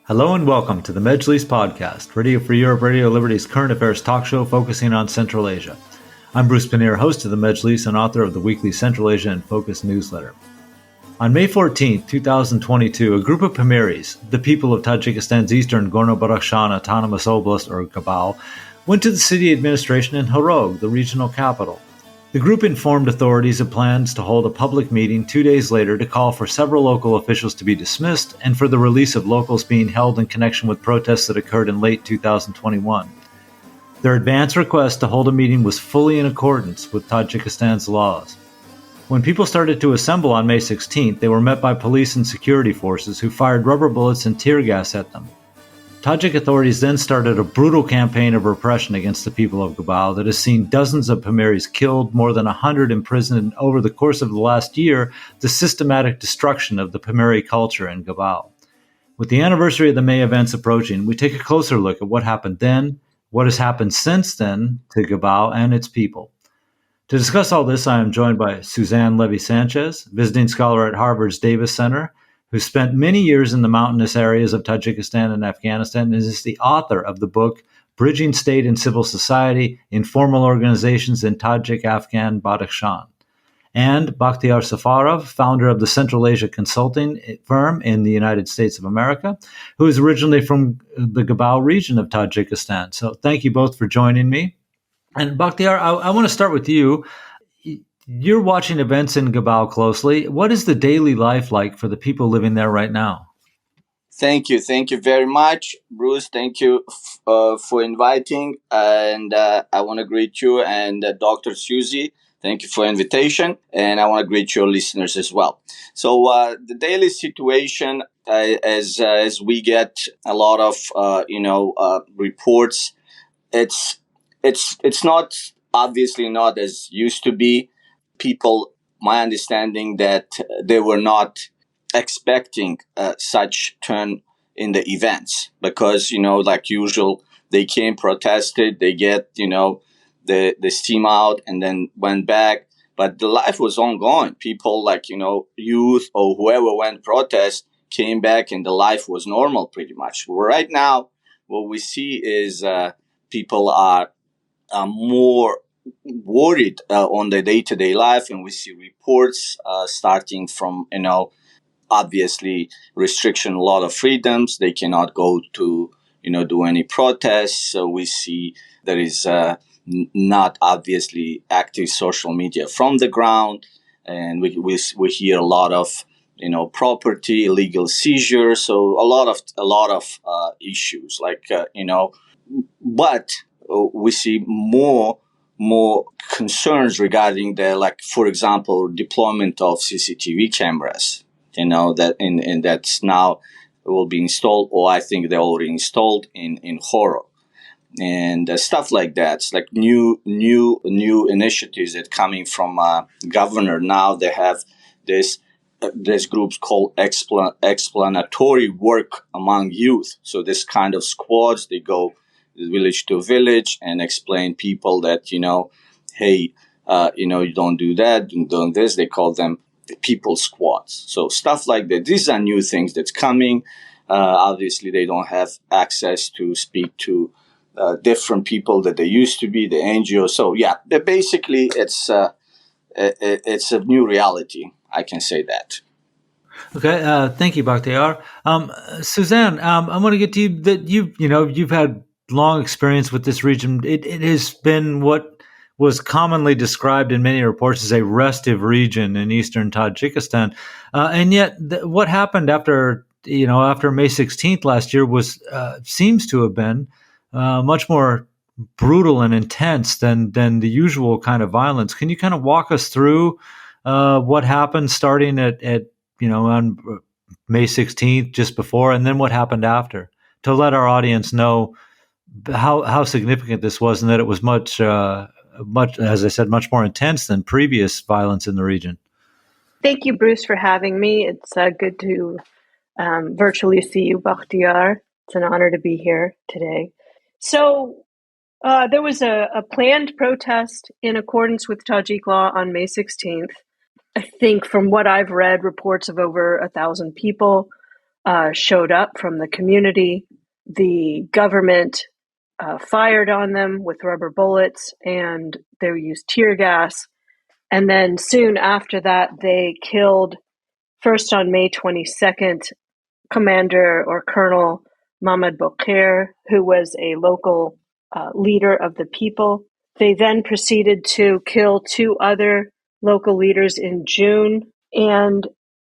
Hello and welcome to the Majlis podcast, Radio Free Europe, Radio Liberty's current affairs talk show focusing on Central Asia. I'm Bruce Pannier, host of the Majlis and author of the weekly Central Asia in Focus newsletter. On May 14, 2022, a group of Pamiris, the people of Tajikistan's eastern Gorno-Badakhshan Autonomous Oblast, or Gabal, went to the city administration in Horog, the regional capital. The group informed authorities of plans to hold a public meeting 2 days later to call for several local officials to be dismissed and for the release of locals being held in connection with protests that occurred in late 2021. Their advance request to hold a meeting was fully in accordance with Tajikistan's laws. When people started to assemble on May 16th, they were met by police and security forces who fired rubber bullets and tear gas at them. Tajik authorities then started a brutal campaign of repression against the people of Gabal that has seen dozens of Pamiris killed, more than 100 imprisoned, and over the course of the last year, the systematic destruction of the Pamiri culture in Gabal. With the anniversary of the May events approaching, we take a closer look at what happened then, what has happened since then to Gabal and its people. To discuss all this, I am joined by Suzanne Levi-Sanchez, visiting scholar at Harvard's Davis Center, who spent many years in the mountainous areas of Tajikistan and Afghanistan and is the author of the book Bridging State and Civil Society, Informal Organizations in Tajik, Afghan, Badakhshan. And Bakhtiyor Safarov, founder of the Central Asia consulting firm in the United States of America, who is originally from the Gabal region of Tajikistan. So thank you both for joining me. And Bakhtiyor, I want to start with you. You're watching events in Gabal closely. What is the daily life like for the people living there right now? Thank you. Thank you very much, Bruce. Thank you for inviting. And I want to greet you and Dr. Susie. Thank you for the invitation. And I want to greet your listeners as well. So the daily situation, as we get a lot of, reports, it's not obviously not as used to be. People, my understanding that they were not expecting such turn in the events because, like usual, they came, protested, they get, the steam out and then went back. But the life was ongoing. People like, youth or whoever went protest came back and the life was normal pretty much. Right now, what we see is people are more worried on the day-to-day life, and we see reports starting from, obviously restriction a lot of freedoms. They cannot go to, do any protests. So we see there is not obviously active social media from the ground, and we hear a lot of, property, illegal seizures. So a lot of issues but we see more concerns regarding for example, deployment of CCTV cameras, that that's now will be installed, or I think they're already installed in Horo. And stuff like that. It's like new initiatives that coming from governor. Now they have this groups called explanatory work among youth. So this kind of squads, they go village to village and explain people that, hey, you don't do that, you don't this. They call them the people squads. So stuff like that. These are new things that's coming. Obviously, they don't have access to speak to different people that they used to be, the NGO. So yeah, basically it's a new reality. I can say that. Okay, thank you, Bakhtiyor. Suzanne, I want to get to you. That you've had long experience with this region. It has been what was commonly described in many reports as a restive region in eastern Tajikistan, and yet what happened after May 16th last year was seems to have been much more brutal and intense than the usual kind of violence. Can you kind of walk us through what happened starting at on May 16th, just before, and then what happened after, to let our audience know how significant this was, and that it was much, as I said, much more intense than previous violence in the region. Thank you, Bruce, for having me. It's good to virtually see you, Bakhtiyor. It's an honor to be here today. So There was a planned protest in accordance with Tajik law on May 16th. I think from what I've read, reports of over 1,000 people showed up from the community. The government fired on them with rubber bullets, and they used tear gas. And then soon after that, they killed, first on May 22nd, Commander or Colonel Mohammed Bakhtiyor, who was a local leader of the people. They then proceeded to kill 2 other local leaders in June. And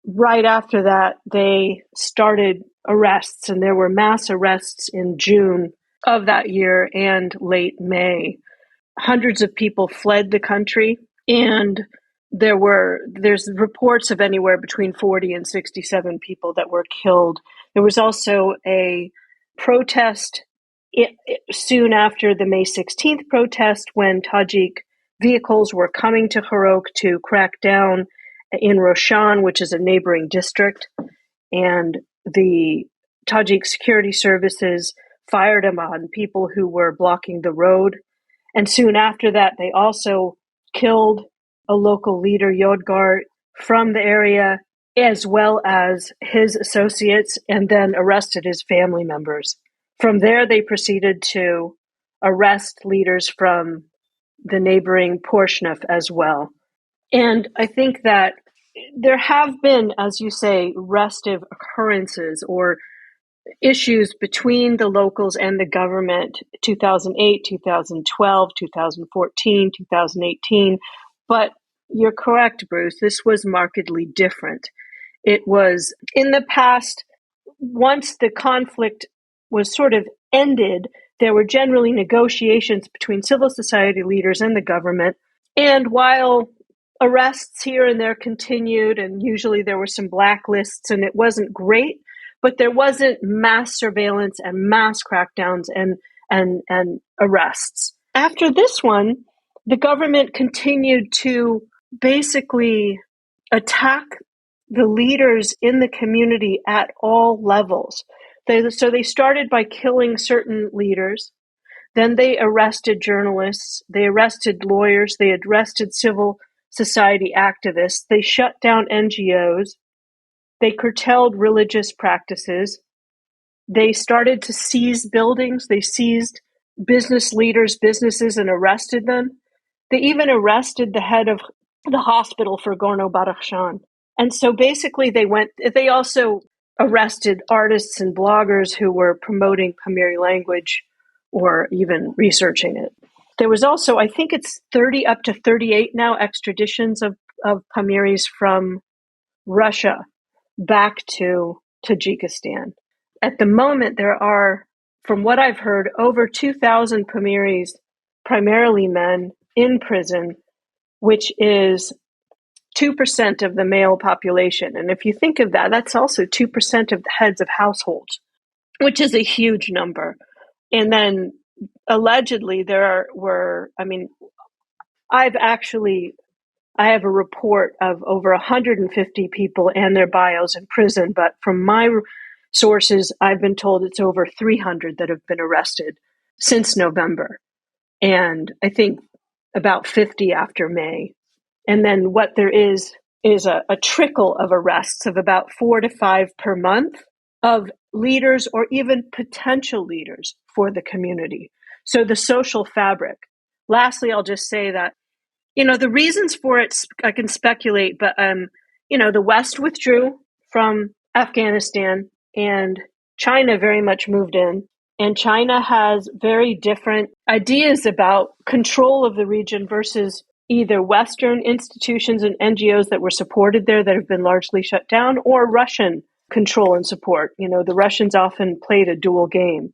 right after that, they started arrests, and there were mass arrests in June of that year and late May. Hundreds of people fled the country, and there's reports of anywhere between 40 and 67 people that were killed. There was also a protest soon after the May 16th protest when Tajik vehicles were coming to Horok to crack down in Roshan, which is a neighboring district, and the Tajik security services fired on people who were blocking the road. And soon after that, they also killed a local leader, Yodgar, from the area, as well as his associates, and then arrested his family members. From there, they proceeded to arrest leaders from the neighboring Porshnef as well. And I think that there have been, as you say, restive occurrences or issues between the locals and the government, 2008, 2012, 2014, 2018. But you're correct, Bruce, this was markedly different. It was in the past, once the conflict was sort of ended, there were generally negotiations between civil society leaders and the government. And while arrests here and there continued, and usually there were some blacklists, and it wasn't great, but there wasn't mass surveillance and mass crackdowns and arrests. After this one, the government continued to basically attack the leaders in the community at all levels. So they started by killing certain leaders. Then they arrested journalists. They arrested lawyers. They arrested civil society activists. They shut down NGOs. They curtailed religious practices. They started to seize buildings. They seized business leaders' businesses and arrested them. They even arrested the head of the hospital for Gorno-Badakhshan. And so basically they also arrested artists and bloggers who were promoting Pamiri language or even researching it. There was also, I think it's 30 up to 38 now, extraditions of Pamiris from Russia back to Tajikistan. At the moment, there are, from what I've heard, over 2,000 Pamiris, primarily men, in prison, which is 2% of the male population. And if you think of that, that's also 2% of the heads of households, which is a huge number. And then allegedly I have a report of over 150 people and their bios in prison, but from my sources, I've been told it's over 300 that have been arrested since November. And I think about 50 after May. And then what there is a trickle of arrests of about 4 to 5 per month of leaders or even potential leaders for the community. So the social fabric. Lastly, I'll just say that, the reasons for it, I can speculate, but, the West withdrew from Afghanistan and China very much moved in. And China has very different ideas about control of the region versus either Western institutions and NGOs that were supported there that have been largely shut down, or Russian control and support. The Russians often played a dual game.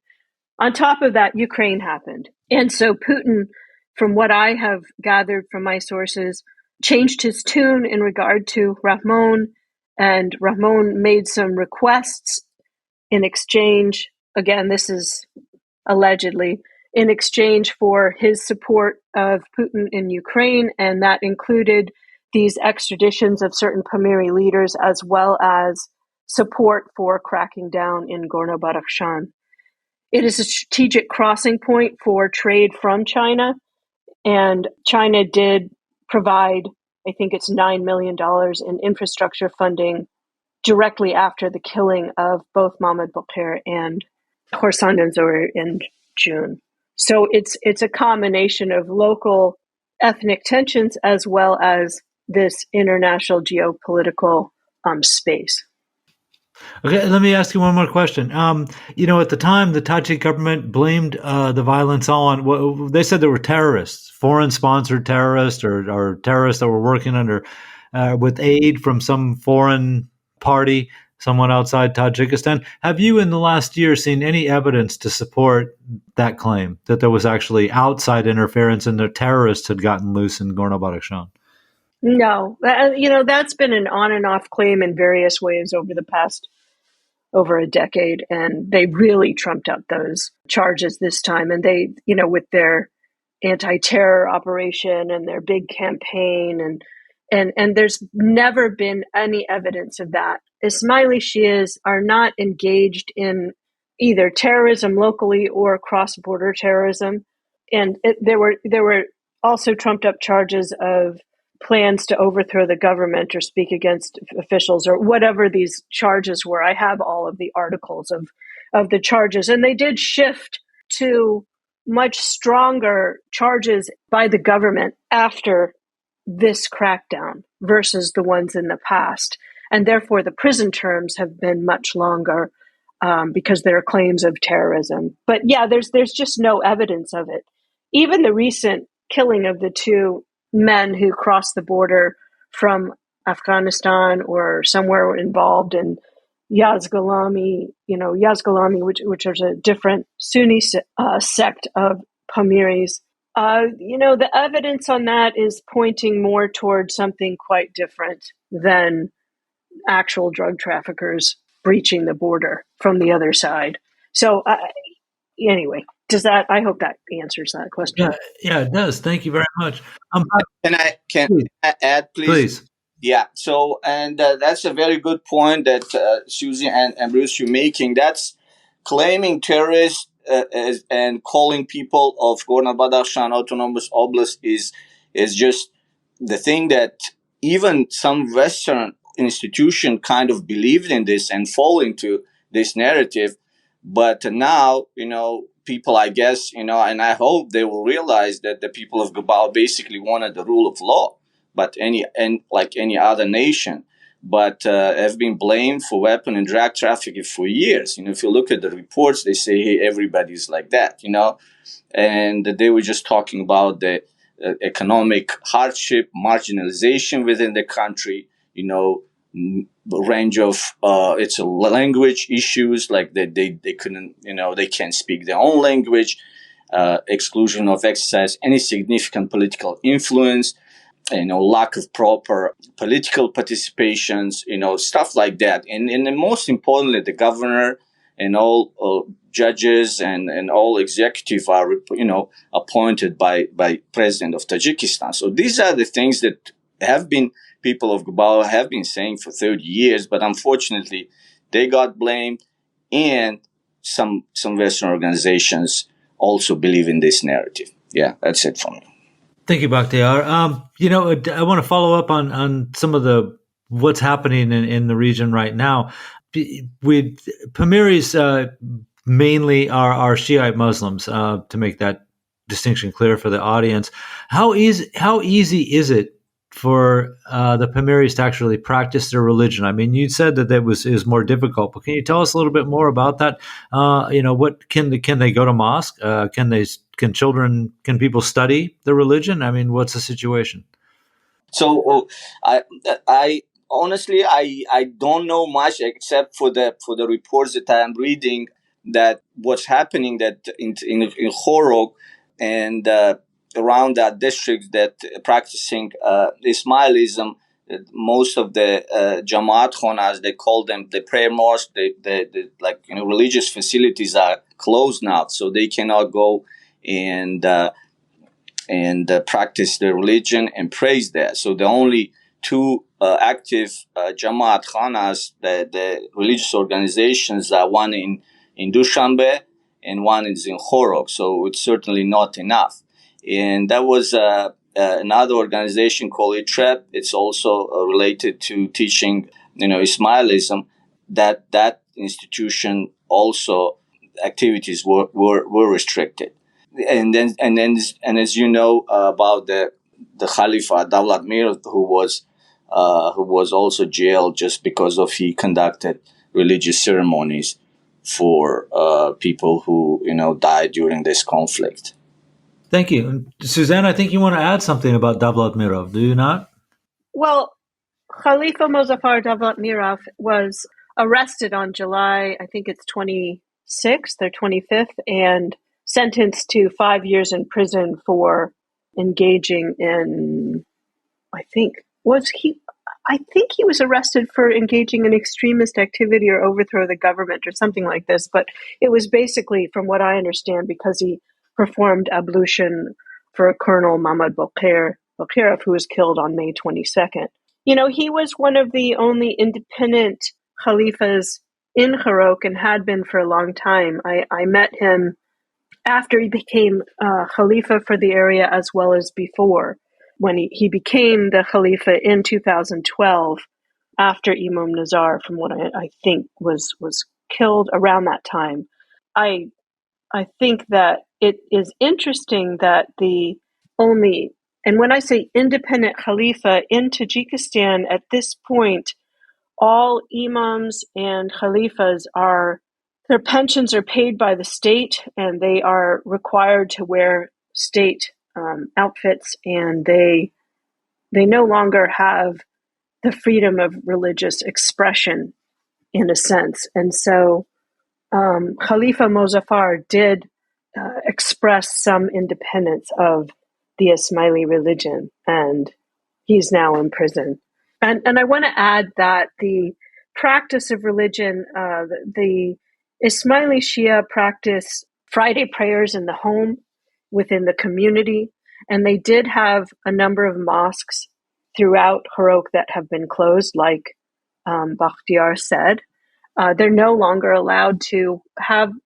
On top of that, Ukraine happened. And so Putin, from what I have gathered from my sources, changed his tune in regard to Rahmon, and Rahmon made some requests in exchange. Again, this is allegedly in exchange for his support of Putin in Ukraine, and that included these extraditions of certain Pamiri leaders as well as support for cracking down in Gorno-Badakhshan. It is a strategic crossing point for trade from China, and China did provide, I think it's $9 million in infrastructure funding directly after the killing of both Mohammed Bakhtiyor and Horsan Manzouri in June. So it's a combination of local ethnic tensions as well as this international geopolitical space. Okay, let me ask you one more question. At the time, the Tajik government blamed the violence on, well, they said there were terrorists, foreign-sponsored terrorists or terrorists that were working under with aid from some foreign party, someone outside Tajikistan. Have you, in the last year, seen any evidence to support that claim, that there was actually outside interference and the terrorists had gotten loose in Gorno-Badakhshan? No, that's been an on and off claim in various ways over a decade, and they really trumped up those charges this time. And they, with their anti-terror operation and their big campaign, and there's never been any evidence of that. Ismaili Shias are not engaged in either terrorism locally or cross-border terrorism, and there were also trumped up charges of plans to overthrow the government or speak against officials or whatever these charges were. I have all of the articles of the charges, and they did shift to much stronger charges by the government after this crackdown versus the ones in the past. And therefore, the prison terms have been much longer because there are claims of terrorism. But yeah, there's just no evidence of it. Even the recent killing of the two men who crossed the border from Afghanistan or somewhere involved in Yazgalami, which is a different Sunni sect of Pamiris. The evidence on that is pointing more towards something quite different than actual drug traffickers breaching the border from the other side. So anyway, I hope that answers that question. Yeah, it does. Thank you very much. Can I add, please? Please. Yeah. So, and that's a very good point that Susie and Bruce, you're making. That's claiming terrorists and calling people of Gorno-Badakhshan Autonomous Oblast is just the thing that even some Western institution kind of believed in this and fall into this narrative. But now, people, I guess, and I hope they will realize that the people of Gabal basically wanted the rule of law, but like any other nation, but have been blamed for weapon and drug trafficking for years. If you look at the reports, they say, hey, everybody's like that, and they were just talking about the economic hardship, marginalization within the country, range of it's a language issues, like that they couldn't, they can't speak their own language, exclusion of exercise any significant political influence, lack of proper political participations, stuff like that. And most importantly, the governor and all judges and all executive are, appointed by president of Tajikistan. So these are the things that have been people of Gabal have been saying for 30 years, but unfortunately they got blamed, and some Western organizations also believe in this narrative. Yeah, that's it from me. Thank you, Bakhtiyor. I want to follow up on some of what's happening in the region right now. With Pamiris, mainly are Shiite Muslims, to make that distinction clear for the audience. How easy is it for the Pamiris to actually practice their religion? I mean, you said that is more difficult, but can you tell us a little bit more about that? What can they go to mosque? Can people study the religion? I mean, what's the situation? So I honestly I don't know much except for the reports that I am reading, that what's happening that in Khorog and around that district that practicing Ismailism, most of the Jamaat Khonas, they call them the prayer mosque, the religious facilities are closed now, so they cannot go and practice their religion and praise there. So the only two active Jamaat Khanas, the religious organizations, are one in Dushanbe and one is in Khorog. So it's certainly not enough. And that was another organization called ITREP. It's also related to teaching, Ismailism. That institution also activities were restricted. And as you know about the Khalifa Davlat Mir, who was also jailed just because of he conducted religious ceremonies for people who died during this conflict. Thank you. And Suzanne, I think you want to add something about Davlat Mirov, do you not? Well, Khalifa Mozaffar Davlat Mirov was arrested on July, I think it's 26th or 25th, and sentenced to 5 years in prison for engaging in, I think he was arrested for engaging in extremist activity or overthrow the government or something like this. But it was basically, from what I understand, because he performed ablution for Colonel Mahmoud Bakhtiyor, who was killed on May 22nd. He was one of the only independent Khalifas in Khorog and had been for a long time. I met him after he became Khalifa for the area as well as before. When he became the Khalifa in 2012, after Imam Nazar, from what I think was killed around that time. I think that it is interesting that the only, and when I say independent Khalifa in Tajikistan at this point, all imams and Khalifas their pensions are paid by the state, and they are required to wear state outfits, and they no longer have the freedom of religious expression in a sense. And so Khalifa Mozaffar did express some independence of the Ismaili religion, and he's now in prison. And I want to add that the practice of religion, the Ismaili Shia practice Friday prayers in the home within the community, and they did have a number of mosques throughout Khorog that have been closed, like Bakhtiyor said. They're no longer allowed to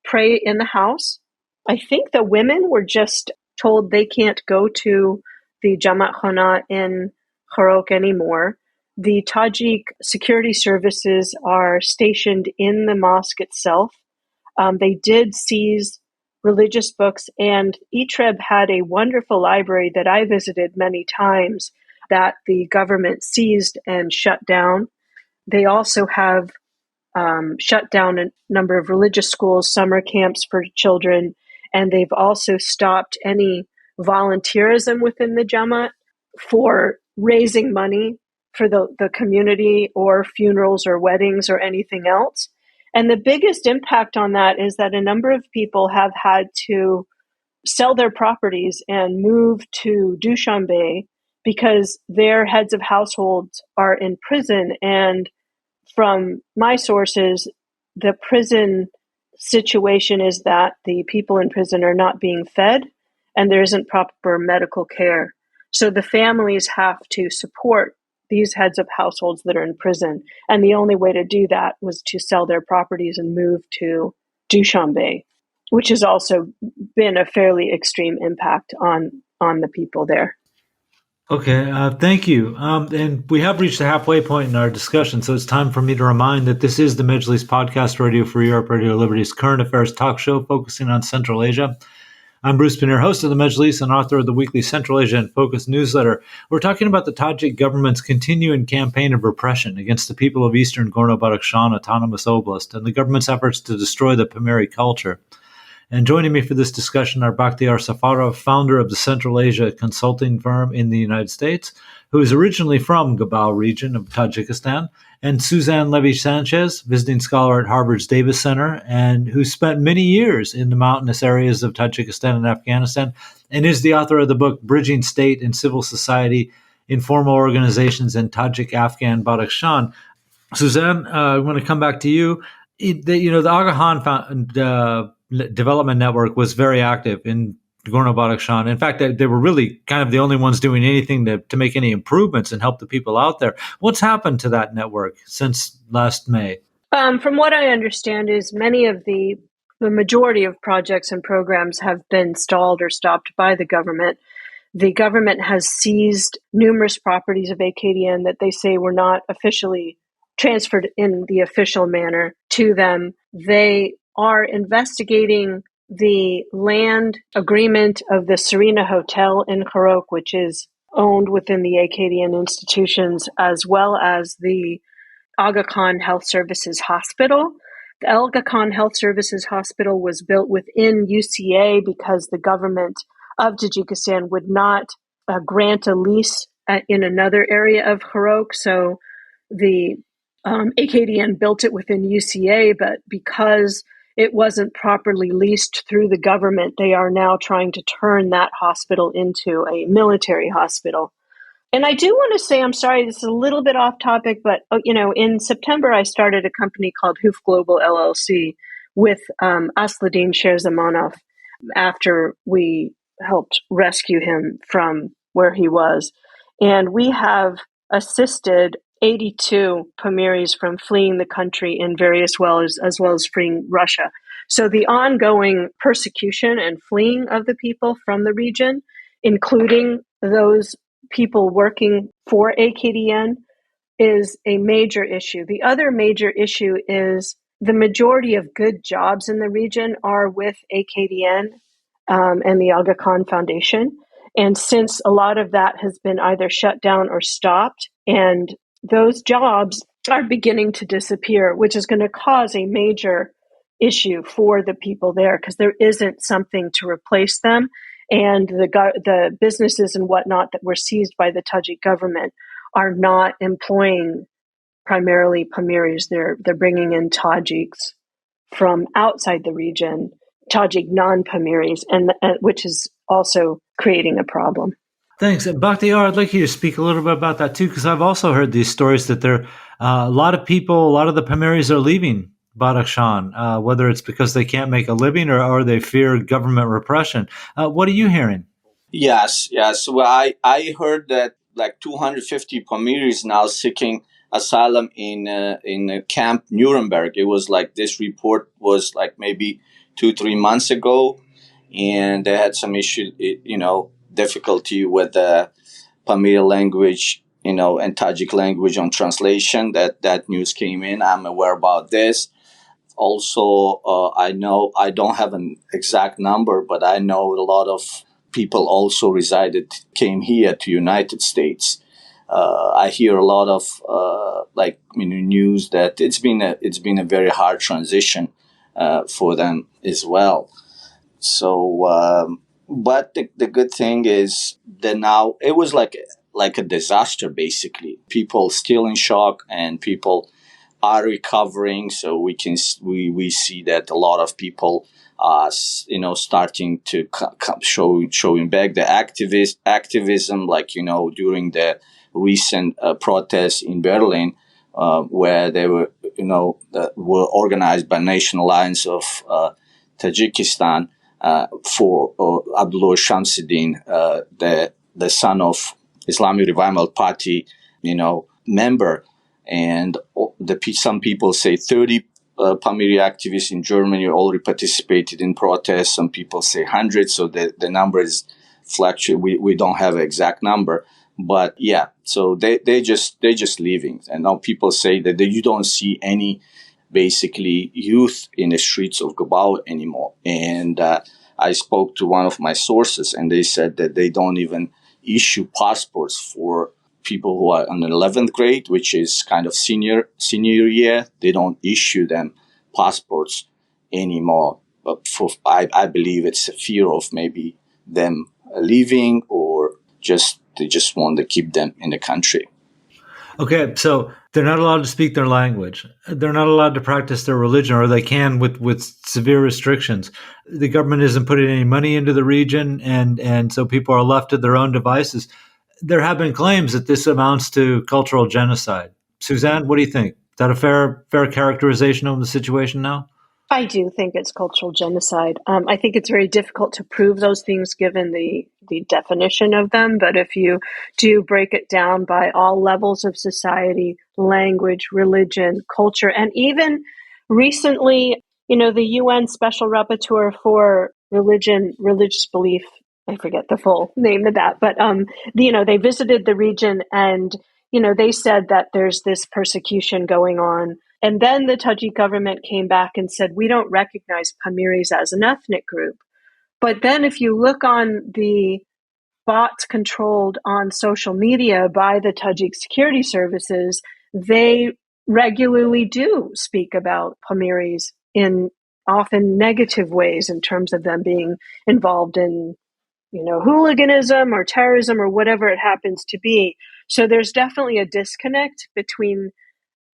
pray in the house. I think the women were just told they can't go to the Jamaat Khana in Khorog anymore. The Tajik security services are stationed in the mosque itself. They did seize religious books, and ITREB had a wonderful library that I visited many times that the government seized and shut down. They also have shut down a number of religious schools, summer camps for children, and they've also stopped any volunteerism within the Jamaat for raising money for the community or funerals or weddings or anything else. And the biggest impact on that is that a number of people have had to sell their properties and move to Dushanbe because their heads of households are in prison. And from my sources, the prison situation is that the people in prison are not being fed and there isn't proper medical care. So the families have to support these heads of households that are in prison. And the only way to do that was to sell their properties and move to Dushanbe, which has also been a fairly extreme impact on the people there. Okay, thank you. And we have reached the halfway point in our discussion, so it's time for me to remind that this is the Majlis Podcast, Radio Free Europe, Radio Liberty's current affairs talk show focusing on Central Asia. I'm Bruce Pannier, host of the Majlis and author of the weekly Central Asia in Focus newsletter. We're talking about the Tajik government's continuing campaign of repression against the people of eastern Gorno-Badakhshan Autonomous Oblast and the government's efforts to destroy the Pamiri culture. And joining me for this discussion are Bakhtiyor Safarov, founder of the Central Asia consulting firm in the United States, who is originally from Gabal region of Tajikistan, and Suzanne Levi-Sanchez, visiting scholar at Harvard's Davis Center, and who spent many years in the mountainous areas of Tajikistan and Afghanistan, and is the author of the book Bridging State and Civil Society, Informal Organizations in Tajik, Afghan, Badakhshan. Suzanne, I want to come back to you. The Aga Development Network was very active in Gorno-Badakhshan. In fact, they were really kind of the only ones doing anything to make any improvements and help the people out there. What's happened to that network since last May? From what I understand is many of the the majority of projects and programs have been stalled or stopped by the government. The government has seized numerous properties of AKDN that they say were not officially transferred in the official manner to them. They are investigating the land agreement of the Serena Hotel in Khorok, which is owned within the AKDN institutions, as well as the Aga Khan Health Services Hospital. The Aga Khan Health Services Hospital was built within UCA because the government of Tajikistan would not grant a lease in another area of Khorok. So the AKDN built it within UCA, but because it wasn't properly leased through the government, they are now trying to turn that hospital into a military hospital. And I do want to say, I'm sorry, this is a little bit off topic, but in September, I started a company called Hoof Global LLC with Asladin Sherzamanov after we helped rescue him from where he was. And we have assisted 82 Pamiris from fleeing the country in various ways, as well as fleeing Russia. So the ongoing persecution and fleeing of the people from the region, including those people working for AKDN, is a major issue. The other major issue is the majority of good jobs in the region are with AKDN and the Aga Khan Foundation. And since a lot of that has been either shut down or stopped, and those jobs are beginning to disappear, which is going to cause a major issue for the people there because there isn't something to replace them. And the businesses and whatnot that were seized by the Tajik government are not employing primarily Pamiris. They're bringing in Tajiks from outside the region, Tajik non-Pamiris, and which is also creating a problem. Thanks. Bakhtiyor, I'd like you to speak a little bit about that too, because I've also heard these stories that a lot of people, a lot of the Pamiris are leaving Badakhshan, whether it's because they can't make a living or they fear government repression. What are you hearing? Yes. Well, I heard that like 250 Pamiris now seeking asylum in Camp Nuremberg. It was like this report was like maybe 2-3 months ago, and they had some issue, difficulty with the Pamiri language, and Tajik language on translation. That news came in. I'm aware about this. Also, I know I don't have an exact number, but I know a lot of people also came here to United States. I hear a lot of news that it's been a very hard transition for them as well. So, but the good thing is that now it was like a disaster. Basically, people still in shock and people are recovering. So we see that a lot of people are starting to showing back the activism, like during the recent protests in Berlin, where they were were organized by National Alliance of Tajikistan for Abdullah Shamsuddin, the son of Islamic Revival Party, member. And some people say 30 Pamiri activists in Germany already participated in protests. Some people say 100. So the number is fluctuating. We don't have an exact number. But yeah, so they just leaving. And now people say that you don't see any basically youth in the streets of Gabao anymore. And I spoke to one of my sources, and they said that they don't even issue passports for people who are in the 11th grade, which is kind of senior year. They don't issue them passports anymore. But I believe it's a fear of maybe them leaving, or they just want to keep them in the country. Okay, so they're not allowed to speak their language. They're not allowed to practice their religion, or they can with severe restrictions. The government isn't putting any money into the region, and so people are left to their own devices. There have been claims that this amounts to cultural genocide. Suzanne, what do you think? Is that a fair characterization of the situation now? I do think it's cultural genocide. I think it's very difficult to prove those things given the definition of them. But if you do break it down by all levels of society, language, religion, culture, and even recently the UN Special Rapporteur for religious belief, I forget the full name of that, but, they visited the region and, they said that there's this persecution going on. And then the Tajik government came back and said, we don't recognize Pamiris as an ethnic group. But then if you look on the bots controlled on social media by the Tajik security services, they regularly do speak about Pamiris in often negative ways in terms of them being involved in, hooliganism or terrorism or whatever it happens to be. So there's definitely a disconnect between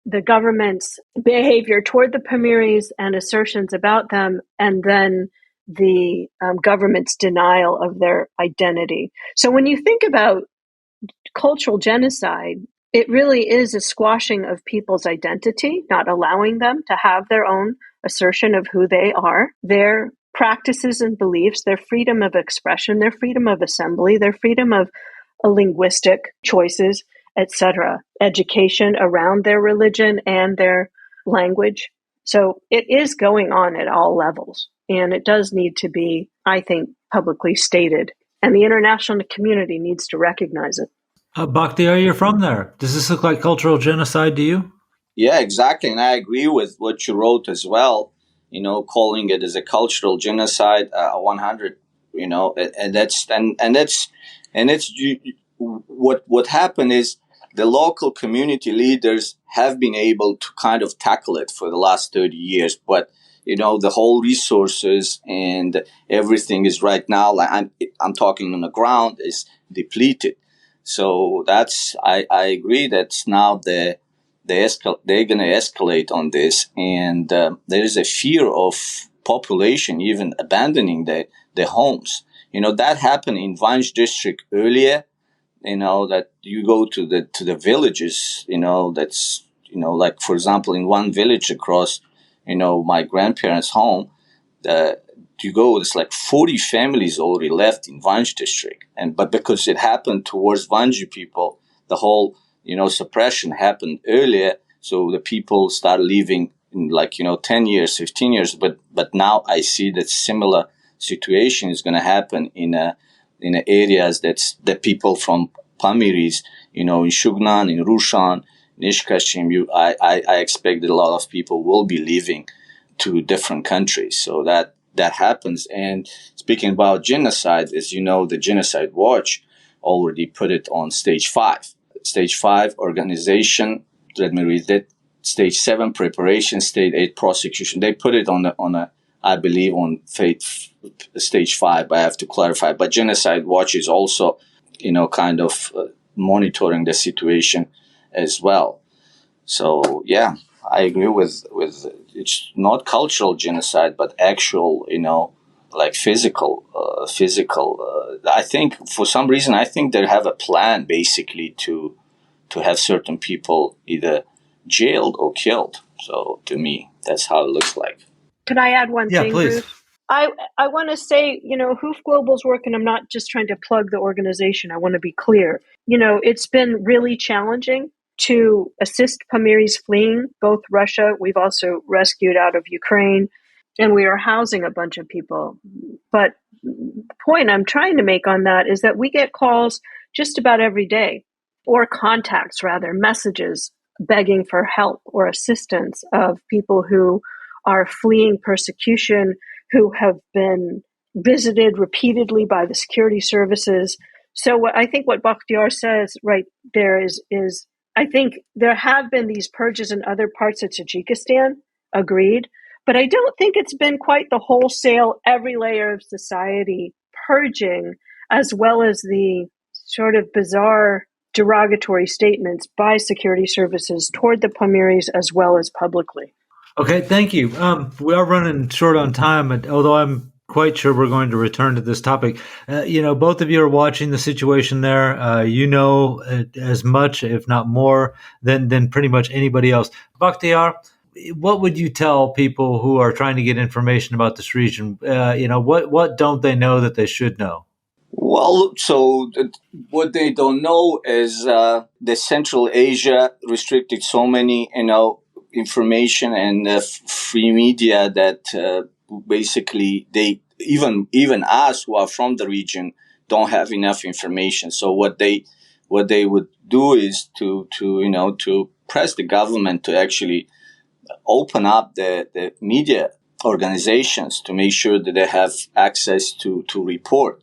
the government's behavior toward the Pamiris and assertions about them, and then the government's denial of their identity. So when you think about cultural genocide, it really is a squashing of people's identity, not allowing them to have their own assertion of who they are, their practices and beliefs, their freedom of expression, their freedom of assembly, their freedom of linguistic choices, etc., education around their religion and their language. So it is going on at all levels, and it does need to be, I think, publicly stated, and the international community needs to recognize it. Bakhtiyor, you're from there. Does this look like cultural genocide to you? Yeah, exactly. And I agree with what you wrote as well, calling it as a cultural genocide, 100, what happened is the local community leaders have been able to kind of tackle it for the last 30 years. But, the whole resources and everything is right now, like I'm talking on the ground, is depleted. So I agree that now they're going to escalate on this, and there is a fear of population even abandoning their homes. That happened in Vanj district earlier. That you go to the villages. That's like, for example, in one village across my grandparents' home, you go, it's like 40 families already left in Vanj district, but because it happened towards Vanji people, the whole suppression happened earlier, so the people start leaving in 10 years, 15 years. But now I see that similar situation is going to happen in areas that people from Pamiris, in Shugnan, in Rushan, in Ishkashim, I expect that a lot of people will be leaving to different countries. So that happens. And speaking about genocide, as you know, the Genocide Watch already put it on stage 5. Stage 5 organization, let me read it. Stage 7 preparation, stage 8 prosecution. They put it on I believe on stage 5. I have to clarify. But Genocide Watch is also, kind of monitoring the situation as well. So yeah, I agree with it's not cultural genocide, but actual, like physical. I think for some reason, they have a plan basically to have certain people either jailed or killed. So to me, that's how it looks like. Could I add one thing, please. Bruce? I want to say, Hoof Global's work, and I'm not just trying to plug the organization. I want to be clear. It's been really challenging to assist Pamiris fleeing both Russia. We've also rescued out of Ukraine, and we are housing a bunch of people. But the point I'm trying to make on that is that we get calls just about every day, or contacts rather, messages begging for help or assistance of people who are fleeing persecution, who have been visited repeatedly by the security services. So I think what Bakhtiyor says right there is I think there have been these purges in other parts of Tajikistan, agreed, but I don't think it's been quite the wholesale, every layer of society purging, as well as the sort of bizarre derogatory statements by security services toward the Pamiris as well as publicly. Okay, thank you. We are running short on time, although I'm quite sure we're going to return to this topic. Both of you are watching the situation there. As much, if not more, than pretty much anybody else. Bakhtiyor, what would you tell people who are trying to get information about this region? What don't they know that they should know? Well, so what they don't know is the Central Asia restricted so many, information and free media that basically they even us who are from the region don't have enough information. So what they would do is to press the government to actually open up the media organizations to make sure that they have access to report.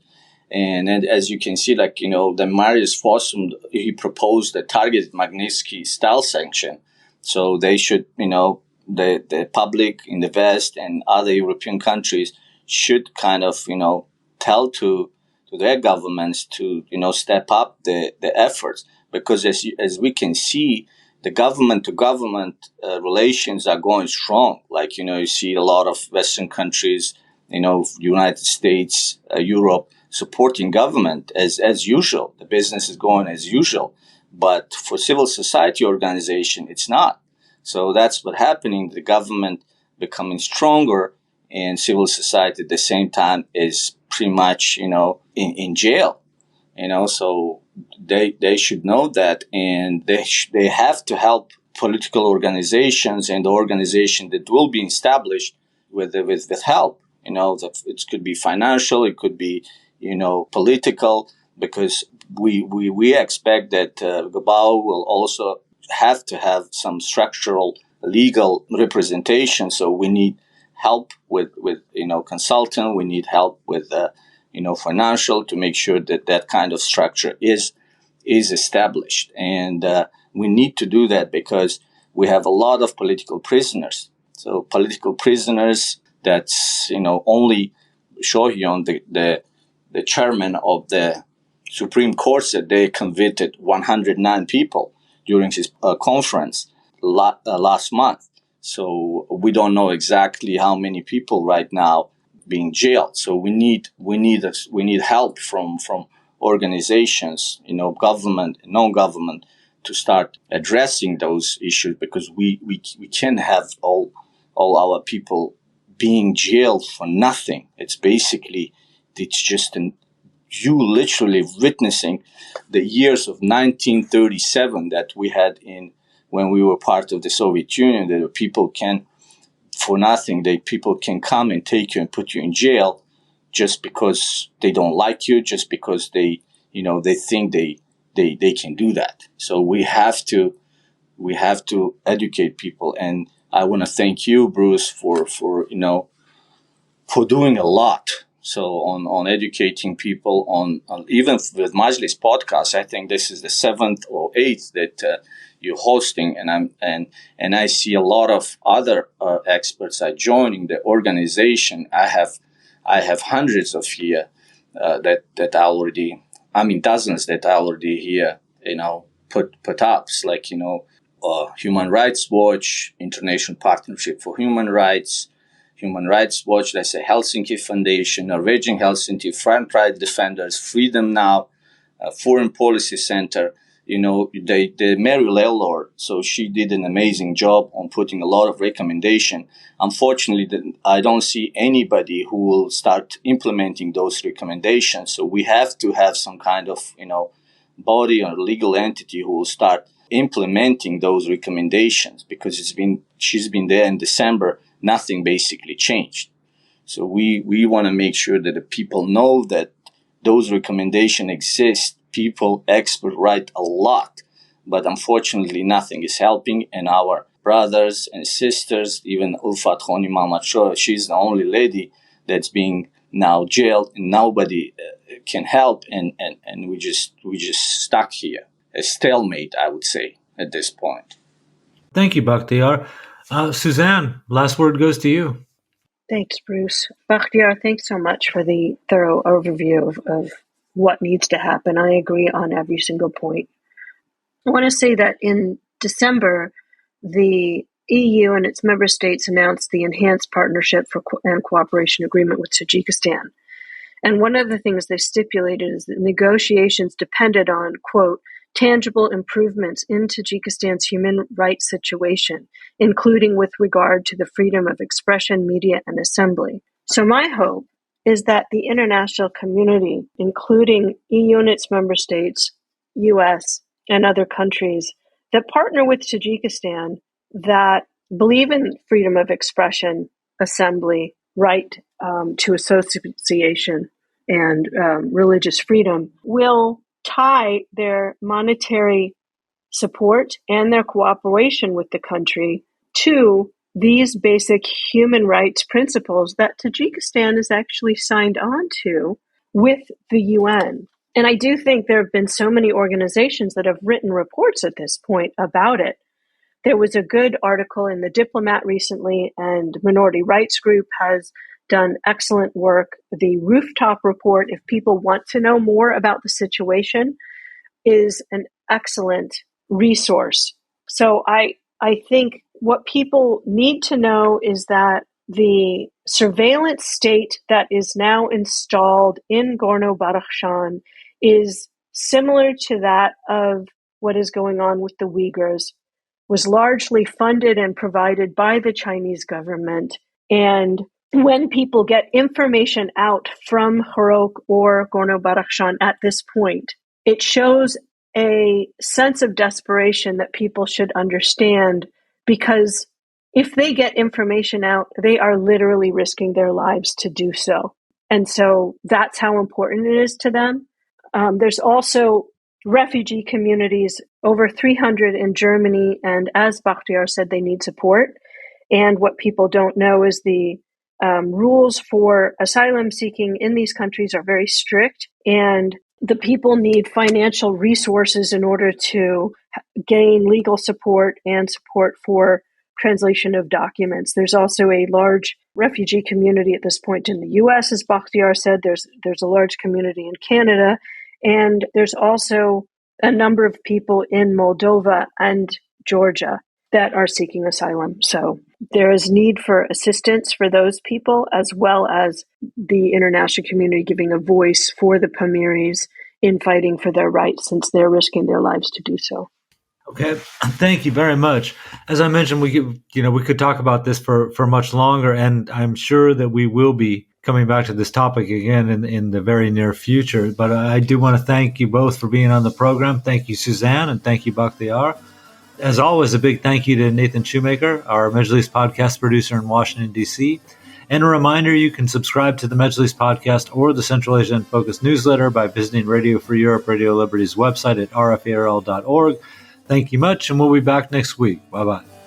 And as you can see, the Marius Fossum, he proposed a targeted Magnitsky style sanction. So they should, the public in the West and other European countries should kind of, tell to their governments to, step up the efforts. Because as we can see, the government to government relations are going strong. You see a lot of Western countries, United States, Europe, supporting government as usual. The business is going as usual. But for civil society organization, it's not. So that's what's happening. The government becoming stronger and civil society at the same time is pretty much, in jail. So they should know that, and they have to help political organizations and the organization that will be established with help. It could be financial, it could be, political, because we expect that Gabao will also have to have some structural legal representation. So we need help with consultant. We need help with financial to make sure that kind of structure is established. And we need to do that because we have a lot of political prisoners. So political prisoners, that's only Shohyon, the chairman of the Supreme Court, said they convicted 109 people during his conference last month. So we don't know exactly how many people right now being jailed. So we need help from organizations, government, non-government, to start addressing those issues, because we can't have all our people being jailed for nothing. It's just you literally witnessing the years of 1937 that we had when we were part of the Soviet Union, that people can, for nothing, people can come and take you and put you in jail just because they don't like you, just because they think they can do that. So we have to educate people, and I want to thank you, Bruce, for doing a lot. So on educating people on even with Majlis podcast, I think this is the 7th or 8th that you're hosting, and I see a lot of other experts are joining the organization. I have hundreds of here that I already, dozens that I already here, put up, like Human Rights Watch, International Partnership for Human Rights Watch, that's a Helsinki Foundation, Norwegian Helsinki, Front Right Defenders, Freedom Now, Foreign Policy Center. The Mary Lellor, so she did an amazing job on putting a lot of recommendation. Unfortunately, I don't see anybody who will start implementing those recommendations. So we have to have some kind of, body or legal entity who will start implementing those recommendations, because she's been there in December. Nothing basically changed. So we want to make sure that the people know that those recommendations exist. Experts write a lot, but unfortunately nothing is helping. And our brothers and sisters, even Ulfat Khoni Mamadcho, she's the only lady that's being now jailed, and nobody can help. And we just stuck here, a stalemate, I would say, at this point. Thank you, Bakhtiyor. Suzanne, last word goes to you. Thanks, Bruce. Bakhtiyor, thanks so much for the thorough overview of what needs to happen. I agree on every single point. I want to say that in December, the EU and its member states announced the Enhanced Partnership and Cooperation Agreement with Tajikistan. And one of the things they stipulated is that negotiations depended on, quote, tangible improvements in Tajikistan's human rights situation, including with regard to the freedom of expression, media, and assembly. So my hope is that the international community, including EU and its member states, US, and other countries that partner with Tajikistan, that believe in freedom of expression, assembly, right to association, and religious freedom, will tie their monetary support and their cooperation with the country to these basic human rights principles that Tajikistan is actually signed on to with the UN. And I do think there have been so many organizations that have written reports at this point about it. There was a good article in The Diplomat recently, and Minority Rights Group has done excellent work. The Rooftop Report, if people want to know more about the situation, is an excellent resource. So I think what people need to know is that the surveillance state that is now installed in Gorno-Badakhshan is similar to that of what is going on with the Uyghurs, was largely funded and provided by the Chinese government. And when people get information out from Horok or Gorno-Badakhshan at this point, it shows a sense of desperation that people should understand, because if they get information out, they are literally risking their lives to do so. And so that's how important it is to them. There's also refugee communities, over 300 in Germany, and as Bakhtiyor said, they need support. And what people don't know is the rules for asylum seeking in these countries are very strict, and the people need financial resources in order to gain legal support and support for translation of documents. There's also a large refugee community at this point in the US, as Bakhtiyor said. There's a large community in Canada, and there's also a number of people in Moldova and Georgia that are seeking asylum. So there is need for assistance for those people, as well as the international community giving a voice for the Pamiris in fighting for their rights, since they're risking their lives to do so. Okay, thank you very much. As I mentioned, we could talk about this for much longer, and I'm sure that we will be coming back to this topic again in the very near future. But I do want to thank you both for being on the program. Thank you, Suzanne, and thank you, Bakhtiyor. As always, a big thank you to Nathan Shoemaker, our Majlis podcast producer in Washington, D.C. And a reminder, you can subscribe to the Majlis podcast or the Central Asia in Focus newsletter by visiting Radio Free Europe, Radio Liberty's website at rfarl.org. Thank you much, and we'll be back next week. Bye-bye.